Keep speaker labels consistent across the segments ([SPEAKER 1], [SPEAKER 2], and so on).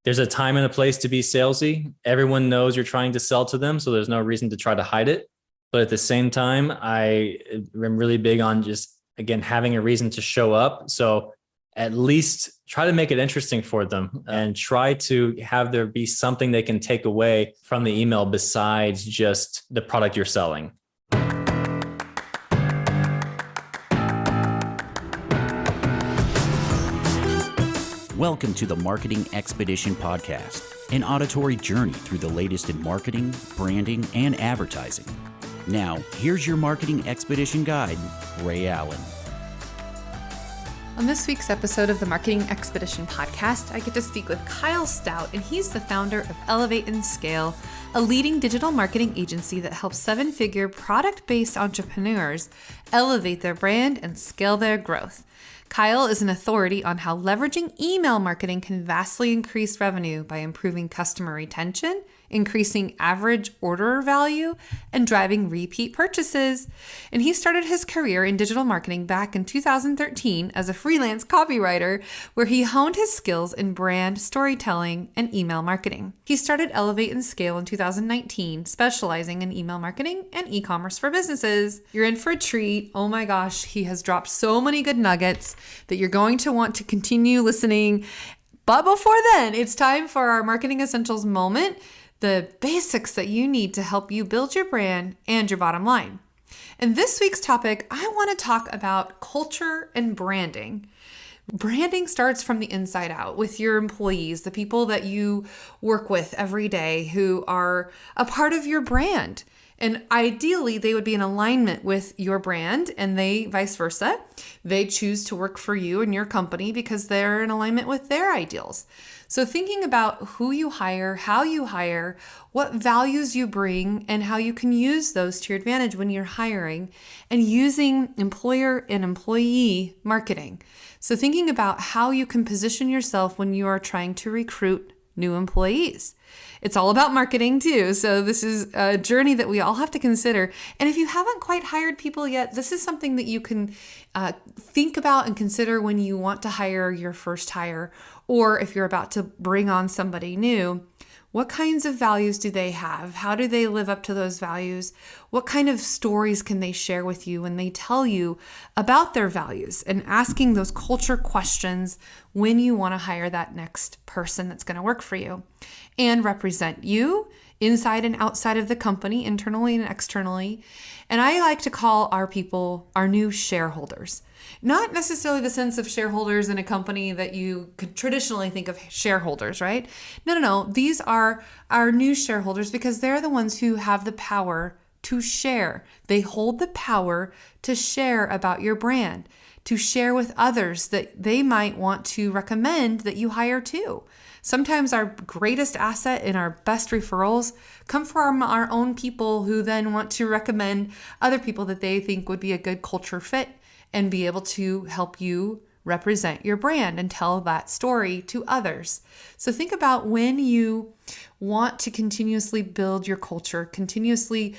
[SPEAKER 1] there's a time and a place to be salesy. Everyone knows you're trying to sell to them, so there's no reason to try to hide it. But at the same time, I am really big on just, again, having a reason to show up. So at least try to make it interesting for them and try to have there be something they can take away from the email besides just the product you're selling.
[SPEAKER 2] Welcome to the Marketing Expedition Podcast, an auditory journey through the latest in marketing, branding, and advertising. Now, here's your Marketing Expedition guide, Ray Allen.
[SPEAKER 3] On this week's episode of the Marketing Expedition Podcast, I get to speak with Kyle Stout, and he's the founder of Elevate and Scale, a leading digital marketing agency that helps seven-figure product-based entrepreneurs elevate their brand and scale their growth. Kyle is an authority on how leveraging email marketing can vastly increase revenue by improving customer retention, increasing average order value, and driving repeat purchases. And he started his career in digital marketing back in 2013 as a freelance copywriter, where he honed his skills in brand storytelling and email marketing. He started Elevate and Scale in 2019, specializing in email marketing and e-commerce for businesses. You're in for a treat. Oh my gosh, he has dropped so many good nuggets that you're going to want to continue listening. But before then, it's time for our Marketing Essentials moment, the basics that you need to help you build your brand and your bottom line. In this week's topic, I want to talk about culture and branding. Branding starts from the inside out with your employees, the people that you work with every day who are a part of your brand. And ideally, they would be in alignment with your brand, and they vice versa. They choose to work for you and your company because they're in alignment with their ideals. So thinking about who you hire, how you hire, what values you bring, and how you can use those to your advantage when you're hiring, and using employer and employee marketing. So thinking about how you can position yourself when you are trying to recruit new employees. It's all about marketing too. So this is a journey that we all have to consider. And if you haven't quite hired people yet, this is something that you can think about and consider when you want to hire your first hire, or if you're about to bring on somebody new. What kinds of values do they have? How do they live up to those values? What kind of stories can they share with you when they tell you about their values? And asking those culture questions when you want to hire that next person that's going to work for you and represent you inside and outside of the company, internally and externally. And I like to call our people our new shareholders. Not necessarily the sense of shareholders in a company that you could traditionally think of shareholders, right? No. These are our new shareholders because they're the ones who have the power to share. They hold the power to share about your brand, to share with others that they might want to recommend that you hire too. Sometimes our greatest asset and our best referrals come from our own people who then want to recommend other people that they think would be a good culture fit and be able to help you represent your brand and tell that story to others. So think about when you want to continuously build your culture, continuously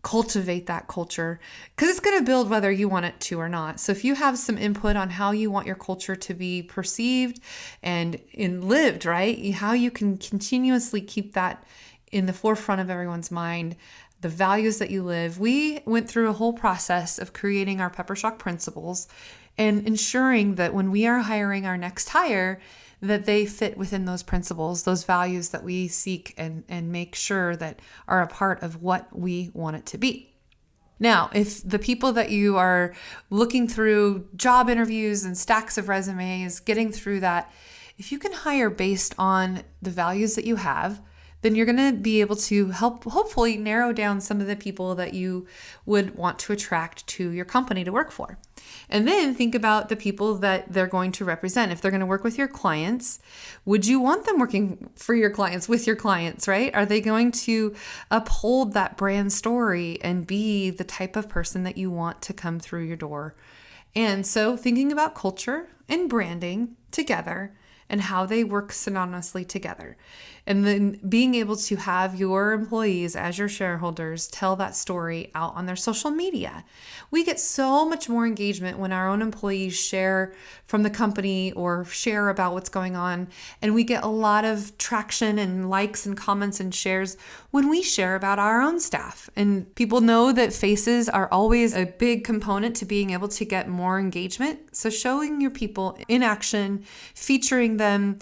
[SPEAKER 3] cultivate that culture, because it's going to build whether you want it to or not. So if you have some input on how you want your culture to be perceived and lived, right? How you can continuously keep that in the forefront of everyone's mind, the values that you live. We went through a whole process of creating our Peppershock principles and ensuring that when we are hiring our next hire, that they fit within those principles, those values that we seek and make sure that are a part of what we want it to be. Now, if the people that you are looking through job interviews and stacks of resumes, getting through that, if you can hire based on the values that you have, then you're going to be able to hopefully narrow down some of the people that you would want to attract to your company to work for. And then think about the people that they're going to represent. If they're going to work with your clients, would you want them working for your clients, with your clients, right? Are they going to uphold that brand story and be the type of person that you want to come through your door? And so thinking about culture and branding together and how they work synonymously together. And then being able to have your employees as your shareholders tell that story out on their social media. We get so much more engagement when our own employees share from the company or share about what's going on. And we get a lot of traction and likes and comments and shares when we share about our own staff. And people know that faces are always a big component to being able to get more engagement. So showing your people in action, featuring them,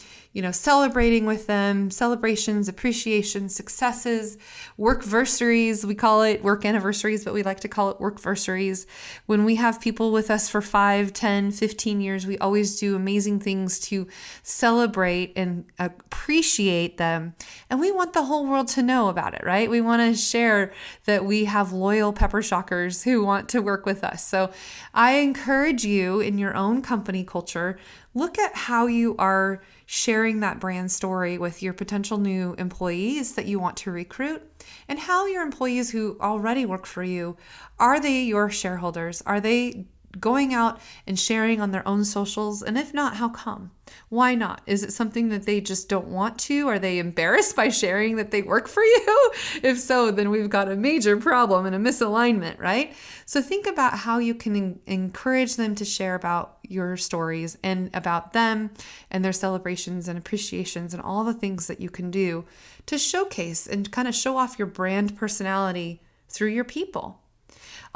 [SPEAKER 3] celebrating with them, celebrations, appreciation, successes, workversaries. We call it work anniversaries, but we like to call it workversaries. When we have people with us for 5, 10, 15 years, we always do amazing things to celebrate and appreciate them. And we want the whole world to know about it, right? We want to share that we have loyal Peppershockers who want to work with us. So I encourage you in your own company culture, look at how you are sharing that brand story with your potential new employees that you want to recruit, and how your employees who already work for you, are they your shareholders? Are they going out and sharing on their own socials? And if not, how come? Why not? Is it something that they just don't want to? Are they embarrassed by sharing that they work for you? If so, then we've got a major problem and a misalignment, right? So think about how you can encourage them to share about your stories and about them and their celebrations and appreciations and all the things that you can do to showcase and kind of show off your brand personality through your people.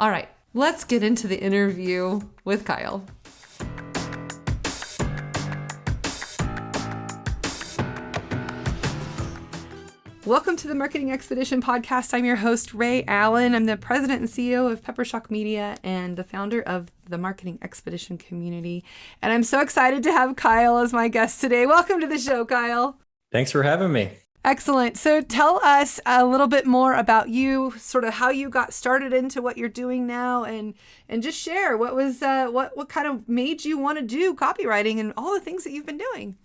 [SPEAKER 3] All right. Let's get into the interview with Kyle. Welcome to the Marketing Expedition podcast. I'm your host, Ray Allen. I'm the president and CEO of Peppershock Media and the founder of the Marketing Expedition community. And I'm so excited to have Kyle as my guest today. Welcome to the show, Kyle.
[SPEAKER 1] Thanks for having me.
[SPEAKER 3] Excellent. So tell us a little bit more about you, sort of how you got started into what you're doing now, and just share what was what kind of made you want to do copywriting and all the things that you've been doing.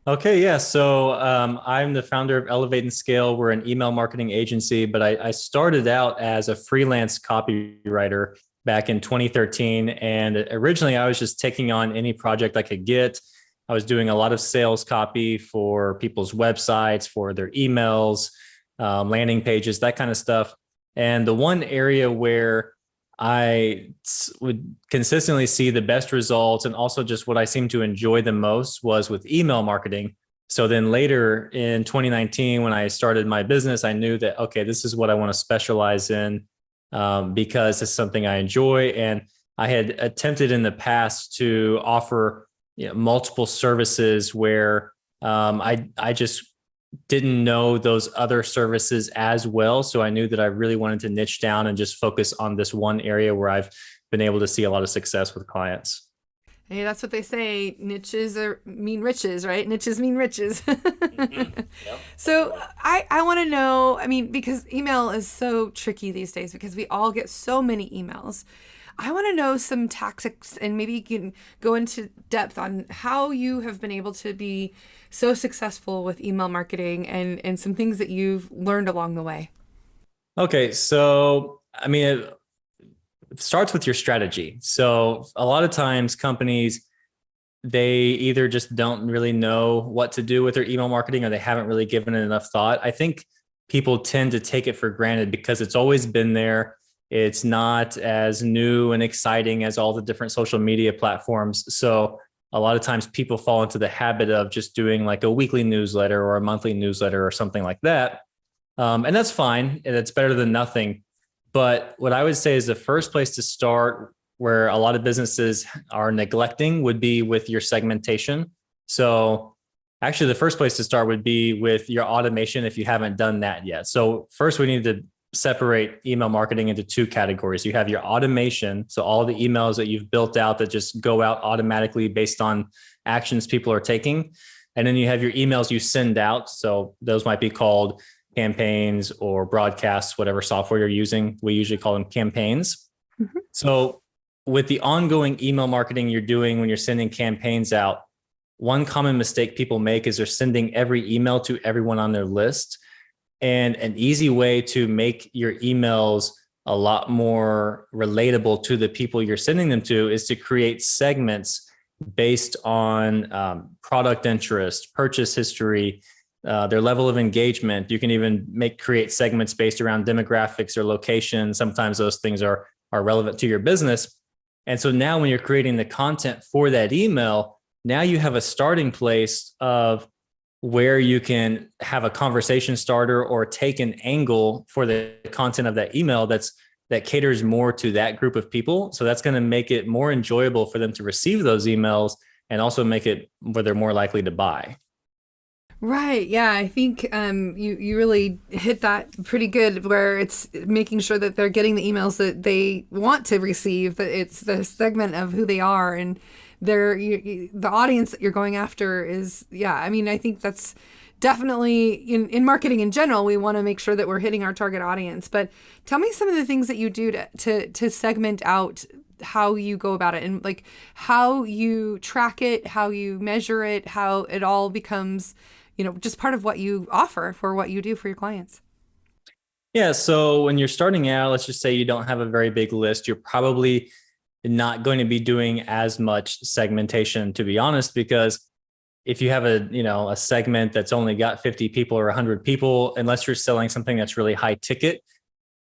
[SPEAKER 1] Okay, yeah. So I'm the founder of Elevate and Scale. We're an email marketing agency, but I started out as a freelance copywriter back in 2013. And originally I was just taking on any project I could get. I was doing a lot of sales copy for people's websites, for their emails, landing pages, that kind of stuff. And the one area where I would consistently see the best results and also just what I seemed to enjoy the most was with email marketing. So then later in 2019, when I started my business, I knew that, okay, this is what I want to specialize in because it's something I enjoy. And I had attempted in the past to offer multiple services where I just didn't know those other services as well. So I knew that I really wanted to niche down and just focus on this one area where I've been able to see a lot of success with clients.
[SPEAKER 3] Hey, that's what they say. Niches mean riches, right? Niches mean riches.
[SPEAKER 1] Yep.
[SPEAKER 3] So I want to know, because email is so tricky these days because we all get so many emails. I want to know some tactics, and maybe you can go into depth on how you have been able to be so successful with email marketing and some things that you've learned along the way.
[SPEAKER 1] Okay. So, it starts with your strategy. So a lot of times companies, they either just don't really know what to do with their email marketing or they haven't really given it enough thought. I think people tend to take it for granted because it's always been there. It's not as new and exciting as all the different social media platforms. So a lot of times people fall into the habit of just doing like a weekly newsletter or a monthly newsletter or something like that. And that's fine. And it's better than nothing. But what I would say is the first place to start where a lot of businesses are neglecting would be with your segmentation. So actually the first place to start would be with your automation if you haven't done that yet. So first we need to separate email marketing into two categories. You have your automation. So all the emails that you've built out that just go out automatically based on actions people are taking. And then you have your emails you send out. So those might be called campaigns or broadcasts, whatever software you're using. We usually call them campaigns. Mm-hmm. So with the ongoing email marketing you're doing when you're sending campaigns out, one common mistake people make is they're sending every email to everyone on their list. And an easy way to make your emails a lot more relatable to the people you're sending them to is to create segments based on product interest, purchase history, their level of engagement. You can even create segments based around demographics or location. Sometimes those things are relevant to your business. And so now when you're creating the content for that email, now you have a starting place of where you can have a conversation starter or take an angle for the content of that email that caters more to that group of people. So that's going to make it more enjoyable for them to receive those emails and also make it where they're more likely to buy.
[SPEAKER 3] Right. Yeah. I think you really hit that pretty good, where it's making sure that they're getting the emails that they want to receive, that it's the segment of who they are, and the audience that you're going after is, yeah. I mean, I think that's definitely in marketing in general, we want to make sure that we're hitting our target audience. But tell me some of the things that you do to segment out how you go about it, and like how you track it, how you measure it, how it all becomes, just part of what you offer for what you do for your clients.
[SPEAKER 1] Yeah. So when you're starting out, let's just say you don't have a very big list, you're probably not going to be doing as much segmentation, to be honest, because if you have a segment that's only got 50 people or 100 people, unless you're selling something that's really high ticket,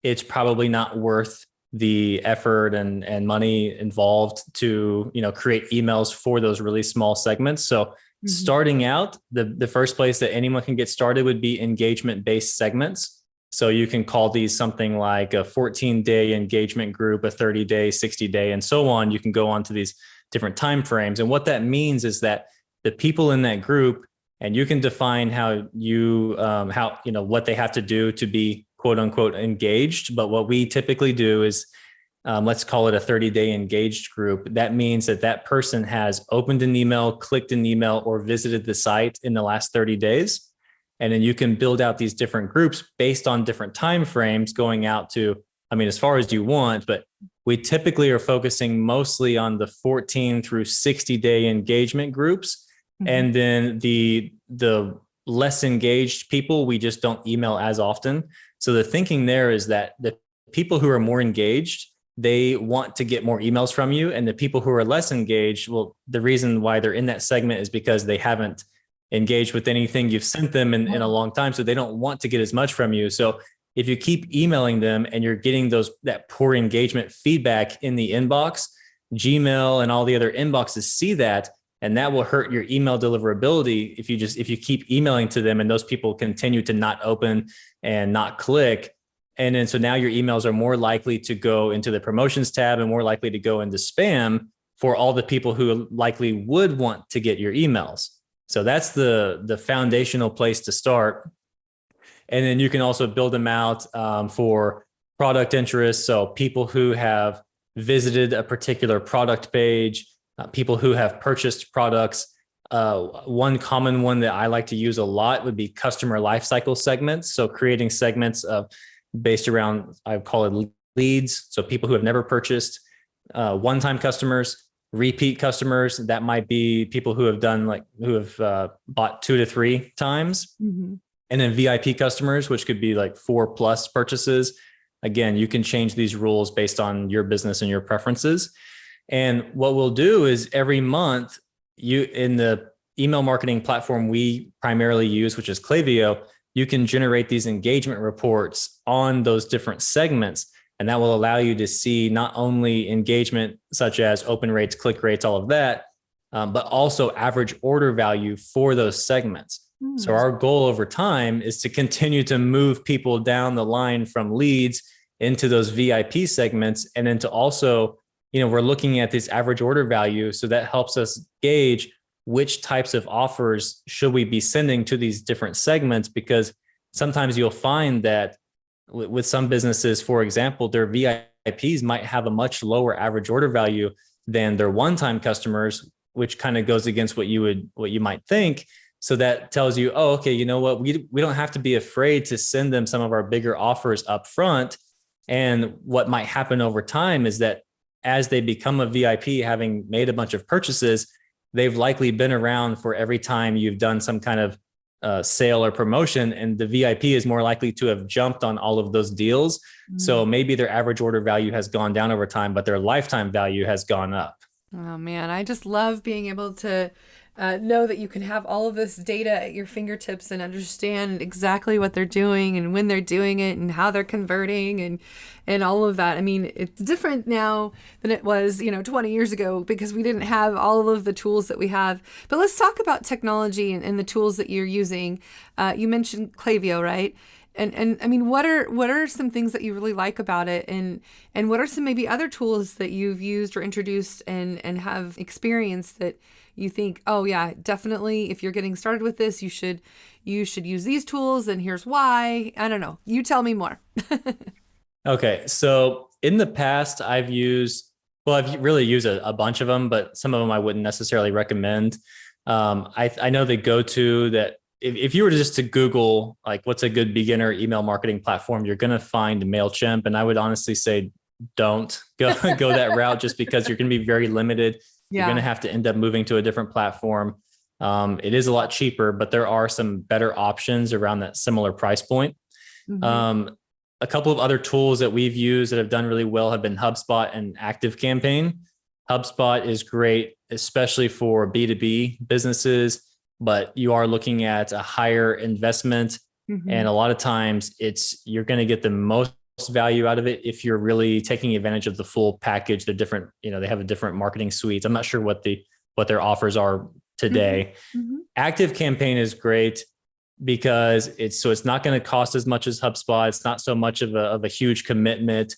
[SPEAKER 1] it's probably not worth the effort and money involved to, create emails for those really small segments. So starting out, the first place that anyone can get started would be engagement-based segments. So you can call these something like a 14-day engagement group, a 30-day, 60-day, and so on. You can go on to these different time frames. And what that means is that the people in that group, and you can define what they have to do to be quote unquote engaged. But what we typically do is, let's call it a 30-day engaged group. That means that person has opened an email, clicked an email, or visited the site in the last 30 days. And then you can build out these different groups based on different time frames going out to, as far as you want, but we typically are focusing mostly on the 14 through 60-day engagement groups. And then the less engaged people, we just don't email as often. So the thinking there is that the people who are more engaged, they want to get more emails from you. And the people who are less engaged, well, the reason why they're in that segment is because they haven't engaged with anything you've sent them in a long time. So they don't want to get as much from you. So if you keep emailing them and you're getting that poor engagement feedback in the inbox, Gmail and all the other inboxes see that, and that will hurt your email deliverability if you keep emailing to them and those people continue to not open and not click. And then so now your emails are more likely to go into the promotions tab and more likely to go into spam for all the people who likely would want to get your emails. So that's the foundational place to start. And then you can also build them out for product interest. So people who have visited a particular product page, people who have purchased products. One common one that I like to use a lot would be customer lifecycle segments. So creating segments based around, I call it leads. So people who have never purchased, one-time customers, repeat customers. That might be people who have bought 2 to 3 times. And then VIP customers, which could be like 4+ purchases. Again, you can change these rules based on your business and your preferences. And what we'll do is every month, in the email marketing platform we primarily use, which is Klaviyo, you can generate these engagement reports on those different segments. And that will allow you to see not only engagement, such as open rates, click rates, all of that, but also average order value for those segments. So our goal over time is to continue to move people down the line from leads into those VIP segments. And then to also, we're looking at this average order value. So that helps us gauge which types of offers should we be sending to these different segments, because sometimes you'll find that with some businesses, for example, their VIPs might have a much lower average order value than their one-time customers, which kind of goes against what you might think. So that tells you, oh, okay, you know what? We don't have to be afraid to send them some of our bigger offers up front. And what might happen over time is that as they become a VIP, having made a bunch of purchases, they've likely been around for every time you've done some kind of sale or promotion, and the VIP is more likely to have jumped on all of those deals. So maybe their average order value has gone down over time, but their lifetime value has gone up.
[SPEAKER 3] Oh man, I just love being able to know that you can have all of this data at your fingertips and understand exactly what they're doing and when they're doing it and how they're converting and all of that. I mean, it's different now than it was, 20 years ago because we didn't have all of the tools that we have. But let's talk about technology and the tools that you're using. You mentioned Klaviyo, right? And I mean, what are some things that you really like about it, and what are some maybe other tools that you've used or introduced and have experienced that you think, oh yeah, definitely, if you're getting started with this, you should use these tools, and here's why. I don't know. You tell me more.
[SPEAKER 1] Okay. So in the past, I've really used a bunch of them, but some of them I wouldn't necessarily recommend. I know the go-to that if you were just to Google, like, what's a good beginner email marketing platform, you're going to find MailChimp. And I would honestly say, don't go that route, just because you're going to be very limited.
[SPEAKER 3] Yeah.
[SPEAKER 1] You're going to have to end up moving to a different platform. It is a lot cheaper, but there are some better options around that similar price point.
[SPEAKER 3] Mm-hmm.
[SPEAKER 1] A couple of other tools that we've used that have done really well have been HubSpot and ActiveCampaign. HubSpot is great, especially for B2B businesses, but you are looking at a higher investment.
[SPEAKER 3] Mm-hmm.
[SPEAKER 1] And a lot of times you're going to get the most value out of it if you're really taking advantage of the full package. They're different, they have a different marketing suites. I'm not sure what their offers are today.
[SPEAKER 3] Mm-hmm.
[SPEAKER 1] ActiveCampaign is great because it's not going to cost as much as HubSpot. It's not so much of a huge commitment,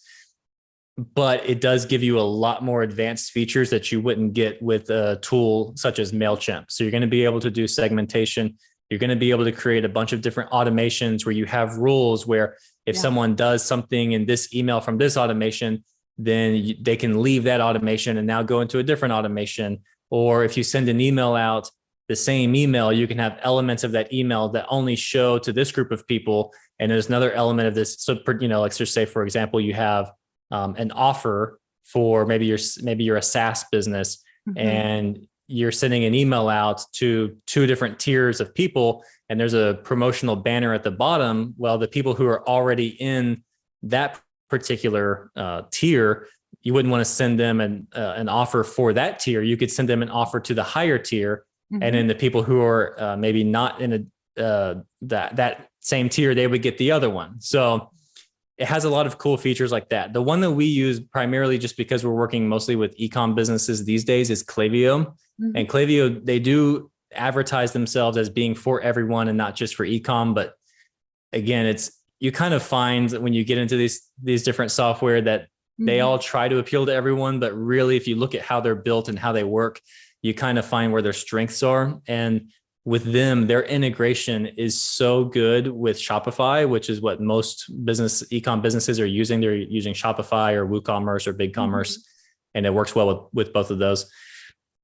[SPEAKER 1] but it does give you a lot more advanced features that you wouldn't get with a tool such as MailChimp. So you're going to be able to do segmentation. You're going to be able to create a bunch of different automations where you have rules where if someone does something in this email from this automation, then they can leave that automation and now go into a different automation. Or if you send an email out, the same email, you can have elements of that email that only show to this group of people. And there's another element of this. So, let's just say, for example, you have an offer for maybe you're a SaaS business, mm-hmm. and you're sending an email out to 2 different tiers of people, and there's a promotional banner at the bottom. Well, the people who are already in that particular tier, you wouldn't want to send them an offer for that tier. You could send them an offer to the higher tier, mm-hmm. and then the people who are maybe not in that same tier, they would get the other one. So it has a lot of cool features like that. The one that we use primarily just because we're working mostly with e-com businesses these days is Klaviyo. Mm-hmm. And Klaviyo, they do advertise themselves as being for everyone and not just for e-com. But again, you kind of find when you get into these different software that mm-hmm. they all try to appeal to everyone. But really, if you look at how they're built and how they work, you kind of find where their strengths are. And with them, their integration is so good with Shopify, which is what most e-com businesses are using. They're using Shopify or WooCommerce or BigCommerce, mm-hmm. and it works well with both of those.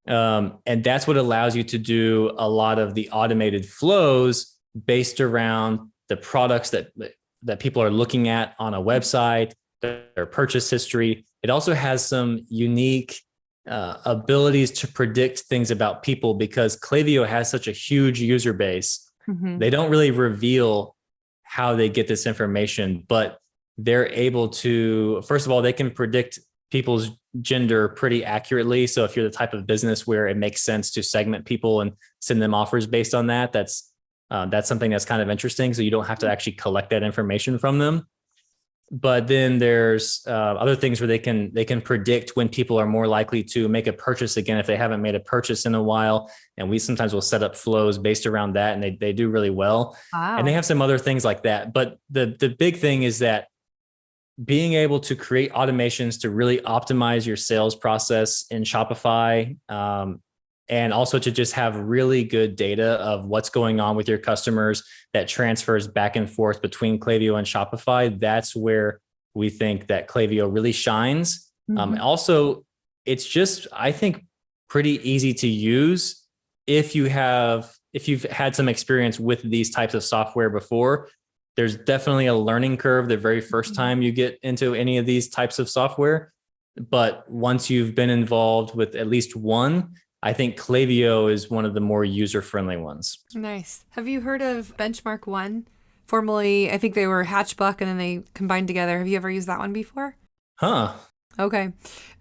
[SPEAKER 1] And that's what allows you to do a lot of the automated flows based around the products that people are looking at on a website, their purchase history. It also has some unique abilities to predict things about people because Klaviyo has such a huge user base. Mm-hmm. They don't really reveal how they get this information, but they're able to, first of all, they can predict people's gender pretty accurately. So if you're the type of business where it makes sense to segment people and send them offers based on that, that's something that's kind of interesting. So you don't have to actually collect that information from them. But then there's other things where they can predict when people are more likely to make a purchase again if they haven't made a purchase in a while. And we sometimes will set up flows based around that, and they do really well. Wow. And they have some other things like that. But the big thing is that being able to create automations to really optimize your sales process in Shopify, and also to just have really good data of what's going on with your customers that transfers back and forth between Klaviyo and Shopify. That's where we think that Klaviyo really shines. Mm-hmm. Also, it's just, I think, pretty easy to use if you've had some experience with these types of software before. There's definitely a learning curve the very first time you get into any of these types of software. But once you've been involved with at least one, I think Klaviyo is one of the more user-friendly ones.
[SPEAKER 3] Nice. Have you heard of Benchmark One? Formerly, I think they were Hatchbuck, and then they combined together. Have you ever used that one before?
[SPEAKER 1] Huh.
[SPEAKER 3] Okay.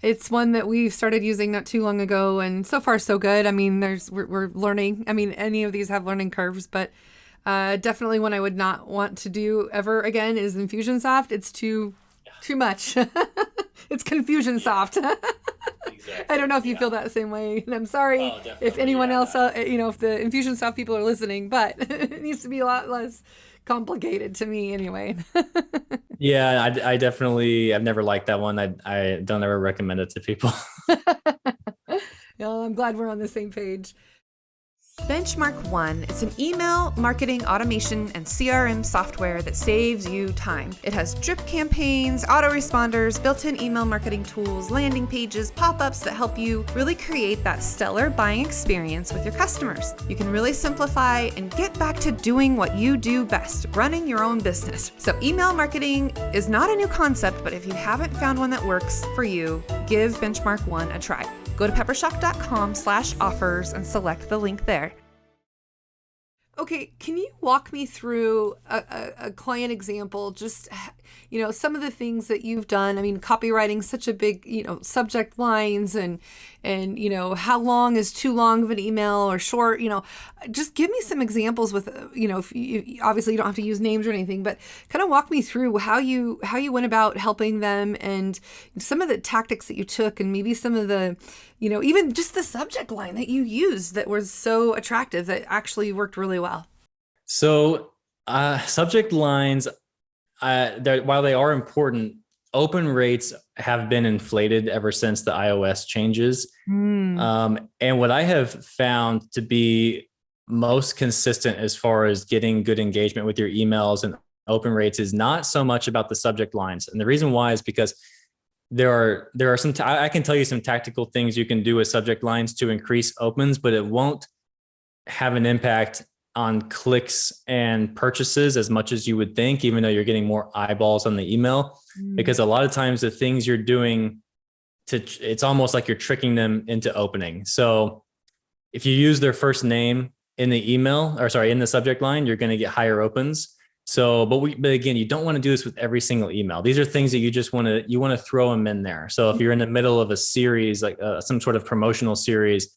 [SPEAKER 3] It's one that we started using not too long ago, and so far so good. I mean, we're learning. I mean, any of these have learning curves, but definitely one I would not want to do ever again is Infusionsoft. It's too much. It's Confusionsoft.
[SPEAKER 1] Exactly.
[SPEAKER 3] I don't know if you feel that same way, and I'm sorry if anyone else, if the Infusionsoft people are listening, but it needs to be a lot less complicated to me anyway.
[SPEAKER 1] Yeah, I definitely, I've never liked that one. I don't ever recommend it to people.
[SPEAKER 3] I'm glad we're on the same page. Benchmark One is an email marketing automation and CRM software that saves you time. It has drip campaigns, autoresponders, built-in email marketing tools, landing pages, pop-ups that help you really create that stellar buying experience with your customers. You can really simplify and get back to doing what you do best, running your own business. So email marketing is not a new concept, but if you haven't found one that works for you, give Benchmark One a try. Go to peppershock.com/offers and select the link there. Okay, can you walk me through a client example? Just, some of the things that you've done. I mean, copywriting such a big, subject lines and how long is too long of an email or short. Just give me some examples with, if you, obviously you don't have to use names or anything, but kind of walk me through how you went about helping them and some of the tactics that you took and maybe some of the, even just the subject line that you used that was so attractive that actually worked really well.
[SPEAKER 1] So subject lines, while they are important, open rates have been inflated ever since the iOS changes. And what I have found to be most consistent as far as getting good engagement with your emails and open rates is not so much about the subject lines. And the reason why is because there are some, I can tell you some tactical things you can do with subject lines to increase opens, but it won't have an impact on clicks and purchases as much as you would think, even though you're getting more eyeballs on the email, because a lot of times the things you're doing it's almost like you're tricking them into opening. So if you use their first name in the email, or sorry, in the subject line, you're going to get higher opens. So, but again, you don't want to do this with every single email. These are things that you just want to throw them in there. So if you're in the middle of a series, like some sort of promotional series,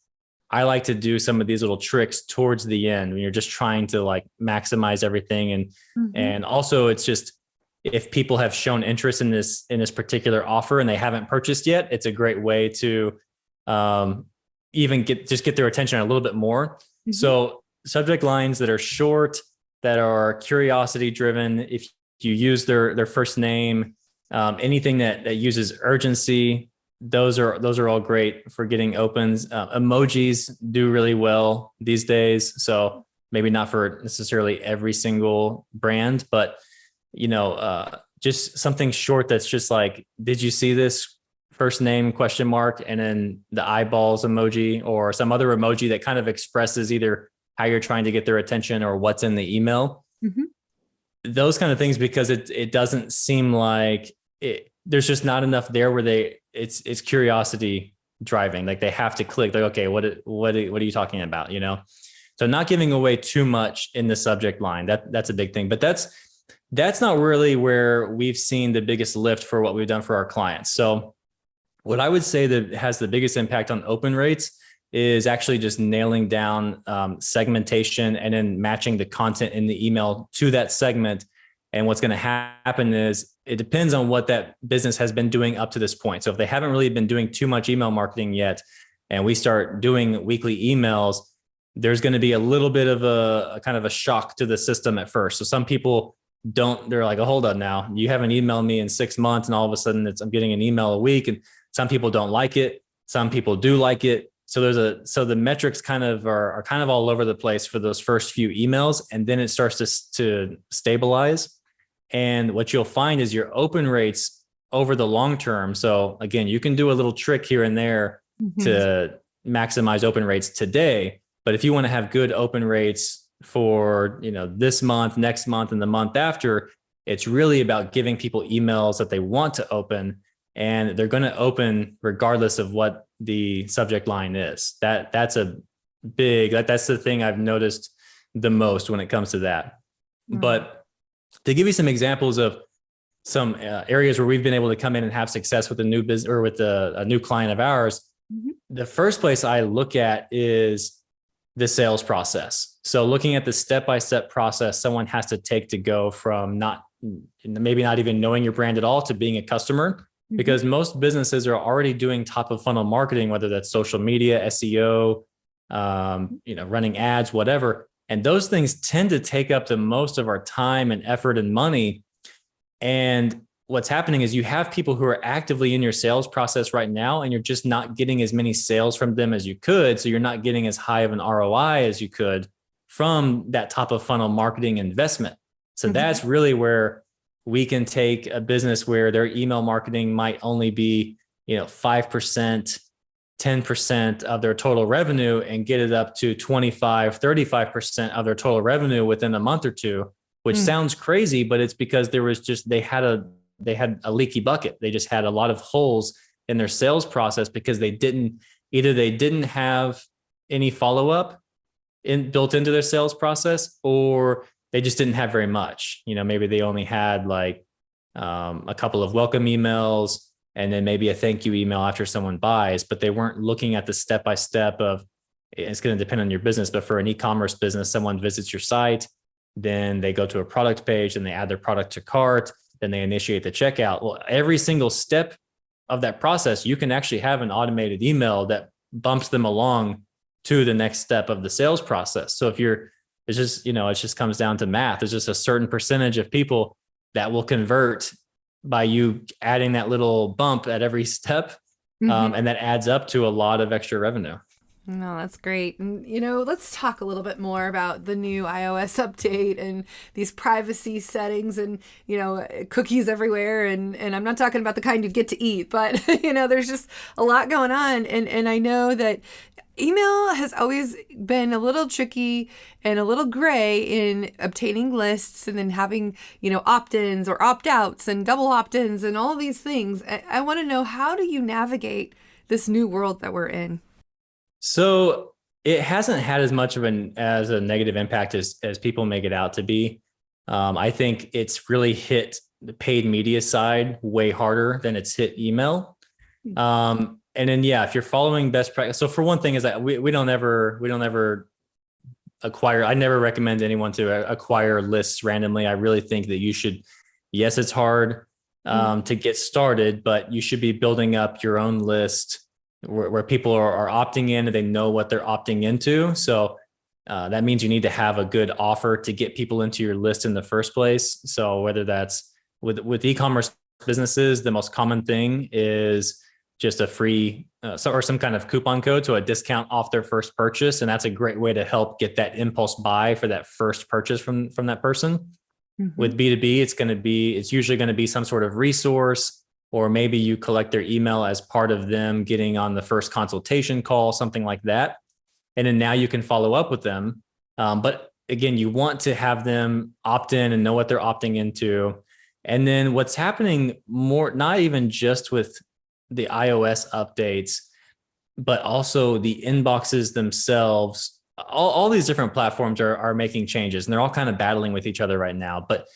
[SPEAKER 1] I like to do some of these little tricks towards the end when you're just trying to like maximize everything. And also it's just, if people have shown interest in this particular offer and they haven't purchased yet, it's a great way to even get their attention a little bit more. So subject lines that are short, that are curiosity driven, if you use their first name, anything that uses urgency, those are all great for getting opens. Emojis do really well these days. So maybe not for necessarily every single brand, but just something short that's just like, did you see this first name ? And then the eyeballs emoji or some other emoji that kind of expresses either how you're trying to get their attention or what's in the email. Those kind of things, because it doesn't seem like there's just not enough there where it's curiosity driving. Like they have to click like, okay, what are you talking about? So not giving away too much in the subject line, that's a big thing, but that's not really where we've seen the biggest lift for what we've done for our clients. So what I would say that has the biggest impact on open rates is actually just nailing down segmentation and then matching the content in the email to that segment. And what's going to happen is it depends on what that business has been doing up to this point. So if they haven't really been doing too much email marketing yet, and we start doing weekly emails, there's going to be a little bit of a kind of a shock to the system at first. So some people they're like, oh, hold on now, you haven't emailed me in 6 months. And all of a sudden I'm getting an email a week. And some people don't like it. Some people do like it. So the metrics kind of are kind of all over the place for those first few emails. And then it starts to stabilize. And what you'll find is your open rates over the long term. So again, you can do a little trick here and there to maximize open rates today. But if you want to have good open rates for, this month, next month, and the month after, it's really about giving people emails that they want to open, and they're going to open regardless of what the subject line is. That's the thing I've noticed the most when it comes to that. But to give you some examples of some areas where we've been able to come in and have success with a new business or with a new client of ours, the first place I look at is the sales process. So looking at the step-by-step process someone has to take to go from maybe not even knowing your brand at all to being a customer, because most businesses are already doing top of funnel marketing, whether that's social media, SEO, running ads, whatever. And those things tend to take up the most of our time and effort and money. And what's happening is you have people who are actively in your sales process right now, and you're just not getting as many sales from them as you could. So you're not getting as high of an ROI as you could from that top of funnel marketing investment. So that's really where we can take a business where their email marketing might only be, 5%, 10% of their total revenue and get it up to 25, 35% of their total revenue within a month or two, which sounds crazy, but it's because they had a leaky bucket. They just had a lot of holes in their sales process because they didn't have any follow-up built into their sales process, or they just didn't have very much. Maybe they only had like a couple of welcome emails and then maybe a thank you email after someone buys, but they weren't looking at the step-by-step of, it's going to depend on your business, but for an e-commerce business, someone visits your site, then they go to a product page and they add their product to cart, then they initiate the checkout. Well, every single step of that process, you can actually have an automated email that bumps them along to the next step of the sales process. So it just comes down to math. There's just a certain percentage of people that will convert by you adding that little bump at every step. And that adds up to a lot of extra revenue.
[SPEAKER 3] No, that's great. And, let's talk a little bit more about the new iOS update and these privacy settings and, cookies everywhere. And I'm not talking about the kind you get to eat, but, there's just a lot going on. And I know that email has always been a little tricky and a little gray in obtaining lists and then having, opt-ins or opt-outs and double opt-ins and all these things. I want to know, how do you navigate this new world that we're in?
[SPEAKER 1] So it hasn't had as much of as a negative impact as people make it out to be. I think it's really hit the paid media side way harder than it's hit email. And then, if you're following best practice. So for one thing is that we don't ever acquire. I never recommend anyone to acquire lists randomly. I really think that you should, yes, it's hard to get started, but you should be building up your own list where people are opting in and they know what they're opting into. So that means you need to have a good offer to get people into your list in the first place. So whether that's with e-commerce businesses, the most common thing is just a free or some kind of coupon code, so a discount off their first purchase. And that's a great way to help get that impulse buy for that first purchase from that person. With B2B, it's usually going to be some sort of resource, or maybe you collect their email as part of them getting on the first consultation call, something like that. And then now you can follow up with them. But again, you want to have them opt in and know what they're opting into. And then what's happening more, not even just with the iOS updates, but also the inboxes themselves. All these different platforms are making changes, and they're all kind of battling with each other right now. But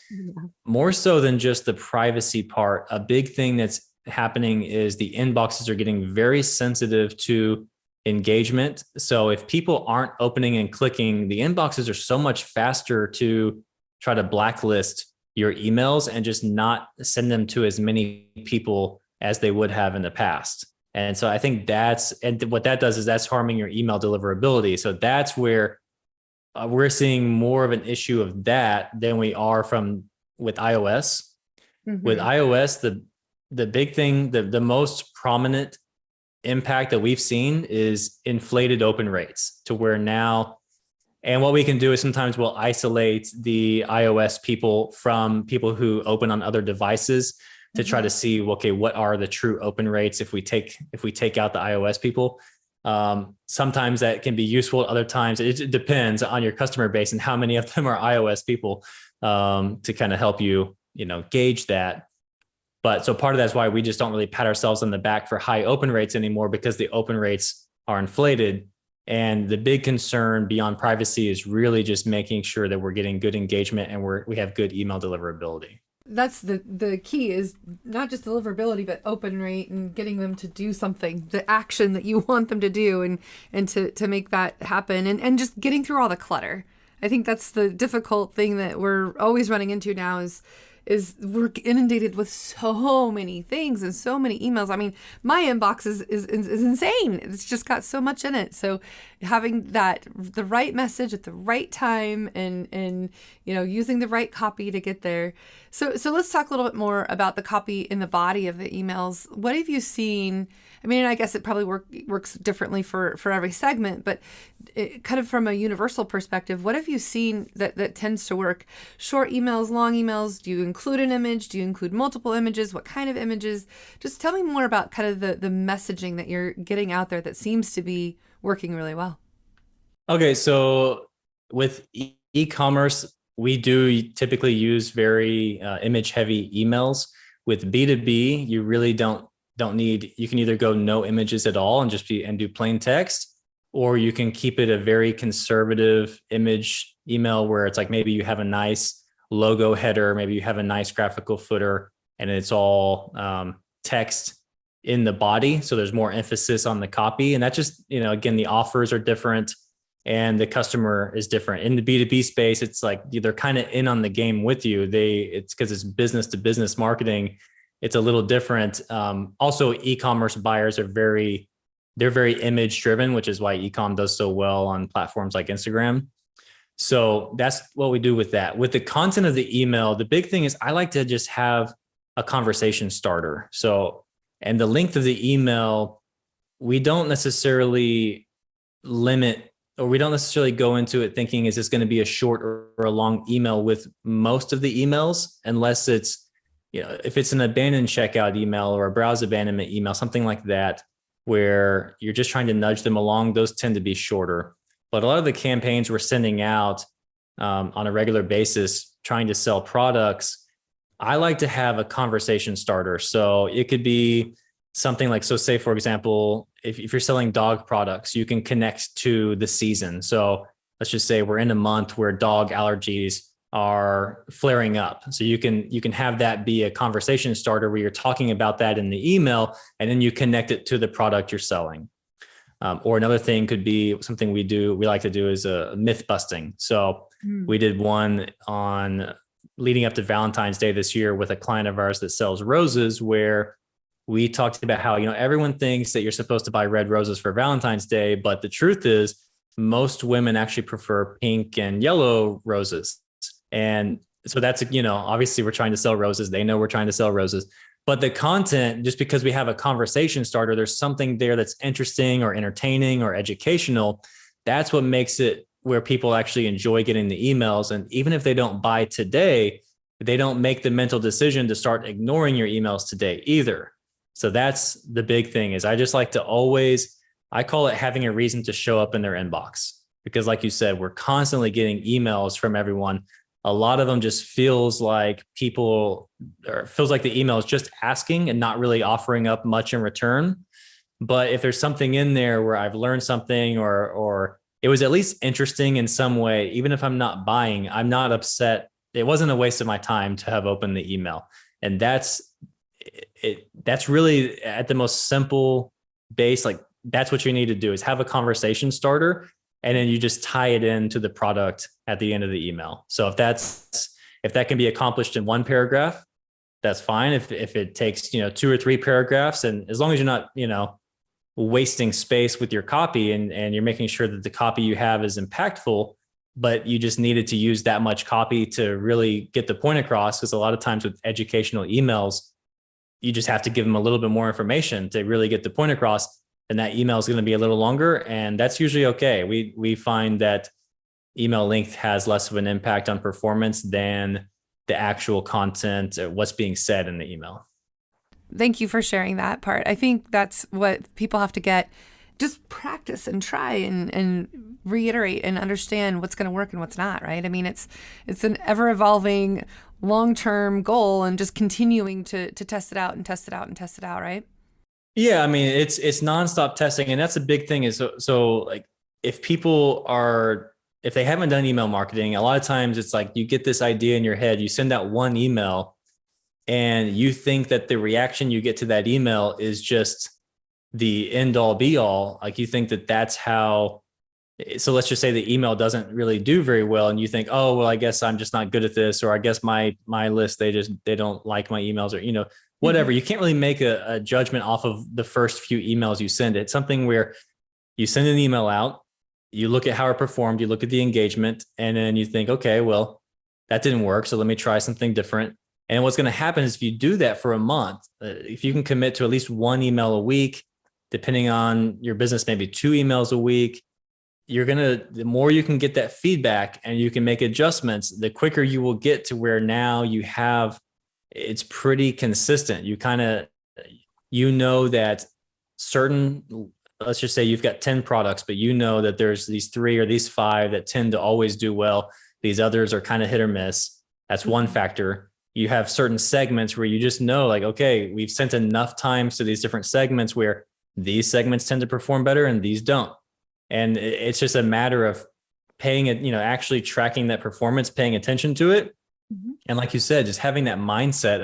[SPEAKER 1] more so than just the privacy part, a big thing that's happening is the inboxes are getting very sensitive to engagement. So if people aren't opening and clicking, the inboxes are so much faster to try to blacklist your emails and just not send them to as many people as they would have in the past. And so I think what that does is that's harming your email deliverability. So that's where we're seeing more of an issue of that than we are with iOS. With iOS, the big thing, the most prominent impact that we've seen is inflated open rates, to where now, and what we can do is sometimes we'll isolate the iOS people from people who open on other devices to try to see, okay, what are the true open rates if we take out the iOS people. Sometimes that can be useful. Other times it depends on your customer base and how many of them are iOS people, to kind of help you, gauge that. But so part of that's why we just don't really pat ourselves on the back for high open rates anymore, because the open rates are inflated. And the big concern beyond privacy is really just making sure that we're getting good engagement and we have good email deliverability.
[SPEAKER 3] that's the key, is not just deliverability, but open rate and getting them to do something, the action that you want them to do, and to make that happen, and just getting through all the clutter. I think that's the difficult thing that we're always running into now is we're inundated with so many things and so many emails. I mean, my inbox is insane. It's just got so much in it. So having the right message at the right time, and using the right copy to get there. So let's talk a little bit more about the copy in the body of the emails. What have you seen? I mean, I guess it probably works differently for every segment, but kind of from a universal perspective, what have you seen that tends to work? Short emails, long emails? Do you include an image? Do you include multiple images? What kind of images? Just tell me more about kind of the messaging that you're getting out there that seems to be working really well.
[SPEAKER 1] Okay, so with e-commerce, we do typically use very image-heavy emails. With B2B, you really don't need, you can either go no images at all and do plain text, or you can keep it a very conservative image email where it's like maybe you have a nice logo header, maybe you have a nice graphical footer, and it's all text in the body. So there's more emphasis on the copy. And that just, again, the offers are different and the customer is different. In the B2B space, it's like they're kind of in on the game with you. It's because it's business to business marketing. It's a little different. Also, e-commerce buyers are very image driven, which is why e-com does so well on platforms like Instagram. So that's what we do with that. With the content of the email, the big thing is I like to just have a conversation starter. So, and the length of the email, we don't necessarily limit, or we don't necessarily go into it thinking, is this going to be a short or a long email with most of the emails, unless it's, if it's an abandoned checkout email or a browse abandonment email, something like that, where you're just trying to nudge them along, those tend to be shorter. But a lot of the campaigns we're sending out on a regular basis, trying to sell products, I like to have a conversation starter. So it could be something like, so say, for example, if you're selling dog products, you can connect to the season. So let's just say we're in a month where dog allergies are flaring up. So you can have that be a conversation starter where you're talking about that in the email, and then you connect it to the product you're selling. Or another thing could be something we like to do is a myth busting. So we did one on leading up to Valentine's Day this year with a client of ours that sells roses, where we talked about how, everyone thinks that you're supposed to buy red roses for Valentine's Day, but the truth is most women actually prefer pink and yellow roses. And so that's, obviously we're trying to sell roses. They know we're trying to sell roses, but the content, just because we have a conversation starter, there's something there that's interesting or entertaining or educational. That's what makes it where people actually enjoy getting the emails. And even if they don't buy today, they don't make the mental decision to start ignoring your emails today either. So that's the big thing, is I just like to I call it having a reason to show up in their inbox, because like you said, we're constantly getting emails from everyone. A lot of them just feels like the email is just asking and not really offering up much in return. But if there's something in there where I've learned something, or it was at least interesting in some way, even if I'm not buying, I'm not upset. It wasn't a waste of my time to have opened the email. And that's really at the most simple base. Like that's what you need to do, is have a conversation starter. And then you just tie it into the product at the end of the email. So if that can be accomplished in one paragraph, that's fine. If it takes, 2 or 3 paragraphs, and as long as you're not, wasting space with your copy, and you're making sure that the copy you have is impactful, but you just needed to use that much copy to really get the point across. Because a lot of times with educational emails, you just have to give them a little bit more information to really get the point across. And that email is going to be a little longer, and that's usually okay. We find that email length has less of an impact on performance than the actual content, what's being said in the email.
[SPEAKER 3] Thank you for sharing that part. I think that's what people have to get. Just practice and try and reiterate and understand what's going to work and what's not, right? I mean, it's an ever evolving long-term goal, and just continuing to test it out and test it out and test it out, right?
[SPEAKER 1] Yeah, I mean, it's nonstop testing, and that's a big thing. Is so like if they haven't done email marketing, a lot of times it's like you get this idea in your head, you send out one email, and you think that the reaction you get to that email is just the end all be all, like you think that that's how. So let's just say the email doesn't really do very well, and you think, oh well, I guess I'm just not good at this, or I guess my list, they don't like my emails, or whatever. You can't really make a judgment off of the first few emails you send. It's something where you send an email out, you look at how it performed, you look at the engagement, and then you think, okay, well, that didn't work, so let me try something different. And what's going to happen is if you do that for a month, if you can commit to at least one email a week, depending on your business, maybe 2 emails a week, the more you can get that feedback and you can make adjustments, the quicker you will get to where now it's pretty consistent. That certain, let's just say you've got 10 products, but that there's these 3 or these 5 that tend to always do well. These others are kind of hit or miss. That's one factor. You have certain segments where you just know, like, okay, we've sent enough times to these different segments where these segments tend to perform better and these don't. And it's just a matter of paying it, actually tracking that performance, paying attention to it. Mm-hmm. And like you said, just having that mindset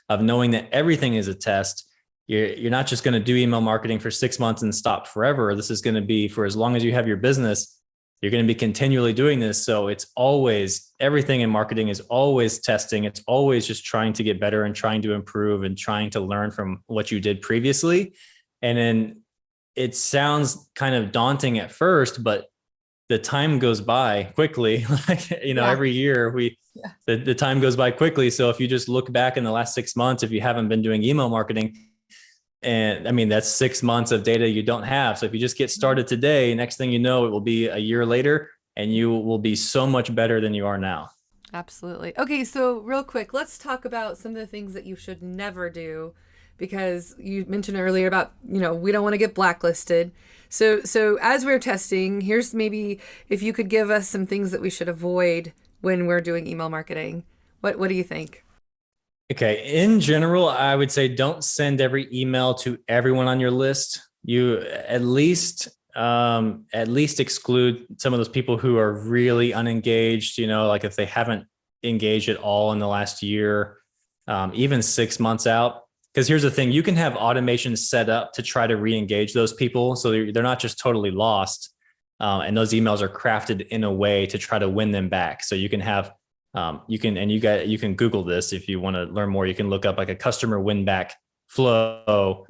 [SPEAKER 1] of knowing that everything is a test. You're not just going to do email marketing for 6 months and stop forever. This is going to be for as long as you have your business. You're going to be continually doing this. So it's always, everything in marketing is always testing. It's always just trying to get better and trying to improve and trying to learn from what you did previously. And then it sounds kind of daunting at first, but the time goes by quickly. Every year the time goes by quickly. So if you just look back in the last 6 months, if you haven't been doing email marketing, and I mean, that's 6 months of data you don't have. So if you just get started today, next thing you know, it will be a year later and you will be so much better than you are now.
[SPEAKER 3] Absolutely. Okay. So real quick, let's talk about some of the things that you should never do, because you mentioned earlier about, we don't want to get blacklisted. So as we're testing, here's maybe if you could give us some things that we should avoid when we're doing email marketing. What do you think?
[SPEAKER 1] Okay. In general, I would say don't send every email to everyone on your list. You at least exclude some of those people who are really unengaged, like if they haven't engaged at all in the last year, even 6 months out. Because here's the thing, you can have automation set up to try to re-engage those people. So they're not just totally lost. And those emails are crafted in a way to try to win them back. So you can have, you can Google this if you want to learn more. You can look up like a customer win back flow,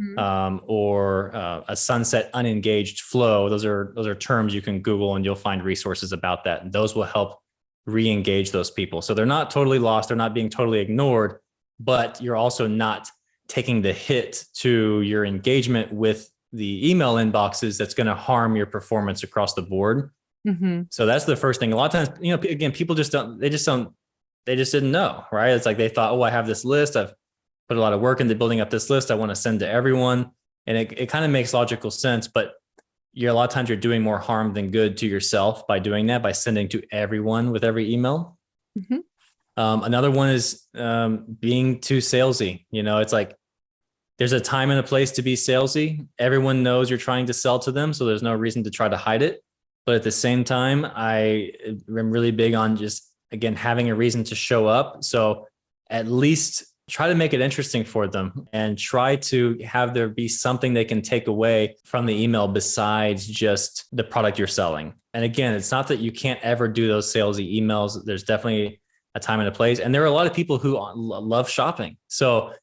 [SPEAKER 1] or a sunset unengaged flow. Those are terms you can Google and you'll find resources about that. And those will help re-engage those people. So they're not totally lost. They're not being totally ignored, but you're also not taking the hit to your engagement with the email inboxes that's going to harm your performance across the board. Mm-hmm. So that's the first thing. A lot of times, again, people they just didn't know, right? It's like they thought, oh, I have this list. I've put a lot of work into building up this list. I want to send to everyone. And it kind of makes logical sense, but a lot of times you're doing more harm than good to yourself by doing that, by sending to everyone with every email. Mm-hmm. Another one is being too salesy. It's like there's a time and a place to be salesy. Everyone knows you're trying to sell to them, so there's no reason to try to hide it. But at the same time, I am really big on just, again, having a reason to show up. So at least try to make it interesting for them and try to have there be something they can take away from the email besides just the product you're selling. And again, it's not that you can't ever do those salesy emails. There's definitely a time and a place. And there are a lot of people who love shopping. So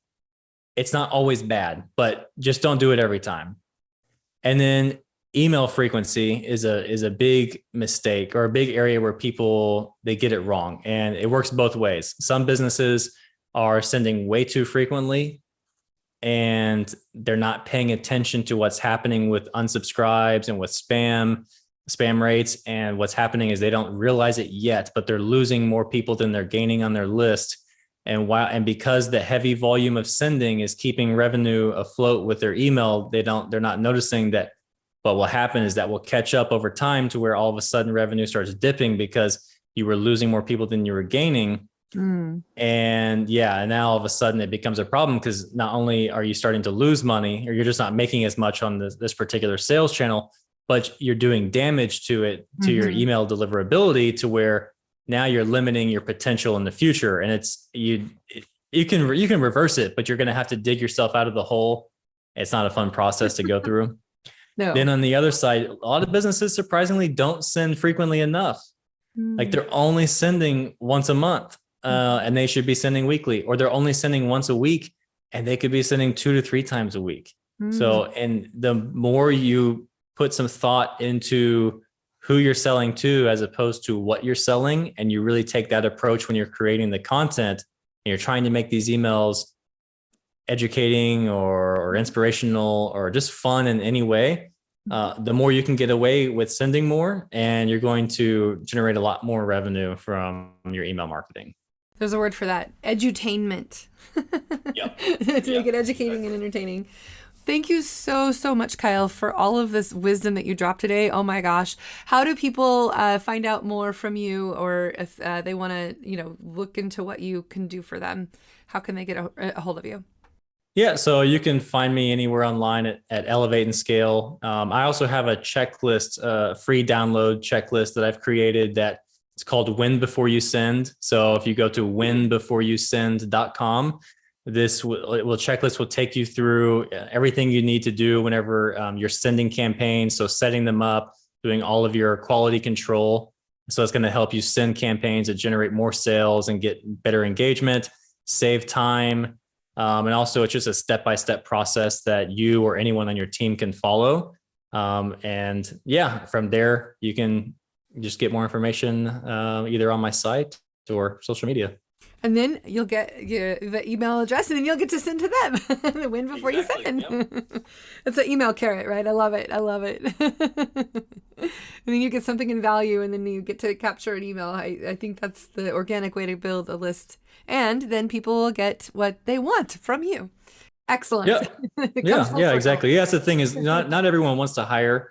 [SPEAKER 1] it's not always bad, but just don't do it every time. And then email frequency is a big mistake, or a big area where they get it wrong. And it works both ways. Some businesses are sending way too frequently and they're not paying attention to what's happening with unsubscribes and with spam rates. And what's happening is they don't realize it yet, but they're losing more people than they're gaining on their list. And because the heavy volume of sending is keeping revenue afloat with their email, they're not noticing that. But what happened is that will catch up over time to where all of a sudden revenue starts dipping because you were losing more people than you were gaining. And now all of a sudden it becomes a problem, because not only are you starting to lose money, or you're just not making as much on this particular sales channel, but you're doing damage to it, to your email deliverability, to where now you're limiting your potential in the future. And you can reverse it, but you're going to have to dig yourself out of the hole. It's not a fun process to go through.
[SPEAKER 3] No.
[SPEAKER 1] Then on the other side, a lot of businesses surprisingly don't send frequently enough. Like they're only sending once a month, and they should be sending weekly, or they're only sending once a week and they could be sending 2 to 3 times a week. So, and the more you put some thought into who you're selling to, as opposed to what you're selling, and you really take that approach when you're creating the content and you're trying to make these emails educating or inspirational or just fun in any way, the more you can get away with sending more, and you're going to generate a lot more revenue from your email marketing.
[SPEAKER 3] There's a word for that. Edutainment.
[SPEAKER 1] Yep.
[SPEAKER 3] To make it educating and entertaining. Thank you so much, Kyle, for all of this wisdom that you dropped today. Oh my gosh. How do people find out more from you, or if they want to, look into what you can do for them? How can they get a hold of you?
[SPEAKER 1] Yeah, so you can find me anywhere online at Elevate and Scale. I also have a checklist, free download checklist that I've created that it's called Win Before You Send. So if you go to winbeforeyousend.com, this checklist will take you through everything you need to do whenever you're sending campaigns. So setting them up, doing all of your quality control. So it's going to help you send campaigns that generate more sales and get better engagement, save time. And also it's just a step-by-step process that you or anyone on your team can follow. And yeah, from there, you can just get more information either on my site or social media.
[SPEAKER 3] And then you'll get the email address, and then you'll get to send to them. The win before you send. Yep. It's an email carrot, right? I love it. And then you get something in value, and then you get to capture an email. I think that's the organic way to build a list. And then people will get what they want from you. Excellent.
[SPEAKER 1] Yeah, exactly. Yeah, that's the thing is not everyone wants to hire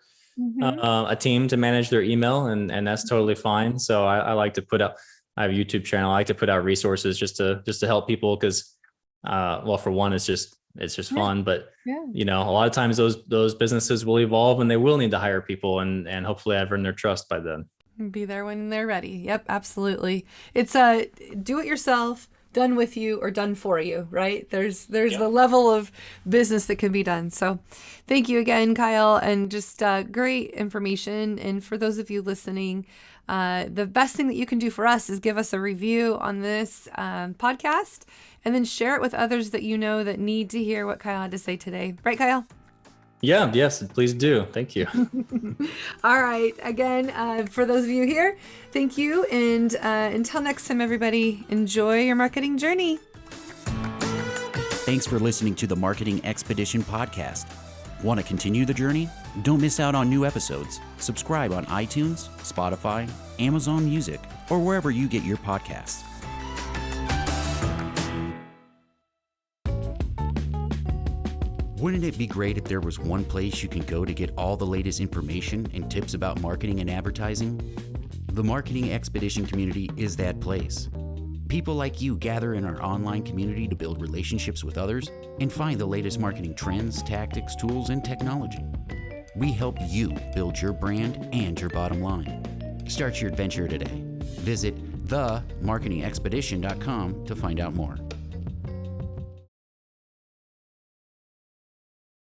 [SPEAKER 1] a team to manage their email, and that's totally fine. So I like to put out. I have a YouTube channel. I like to put out resources just to help people because, for one, it's just fun. But a lot of times those businesses will evolve and they will need to hire people, and hopefully I've earned their trust by then.
[SPEAKER 3] Be there when they're ready. Yep, absolutely. It's do it yourself, done with you, or done for you, right? There's the level of business that can be done. So thank you again, Kyle, and just great information. And for those of you listening, the best thing that you can do for us is give us a review on this podcast, and then share it with others that you know that need to hear what Kyle had to say today. Right, Kyle?
[SPEAKER 1] Yeah, yes, please do. Thank you.
[SPEAKER 3] All right. Again, for those of you here, thank you. And until next time, everybody, enjoy your marketing journey.
[SPEAKER 2] Thanks for listening to the Marketing Expedition podcast. Want to continue the journey? Don't miss out on new episodes. Subscribe on iTunes, Spotify, Amazon Music, or wherever you get your podcasts. Wouldn't it be great if there was one place you can go to get all the latest information and tips about marketing and advertising? The Marketing Expedition community is that place. People like you gather in our online community to build relationships with others and find the latest marketing trends, tactics, tools, and technology. We help you build your brand and your bottom line. Start your adventure today. Visit themarketingexpedition.com to find out more.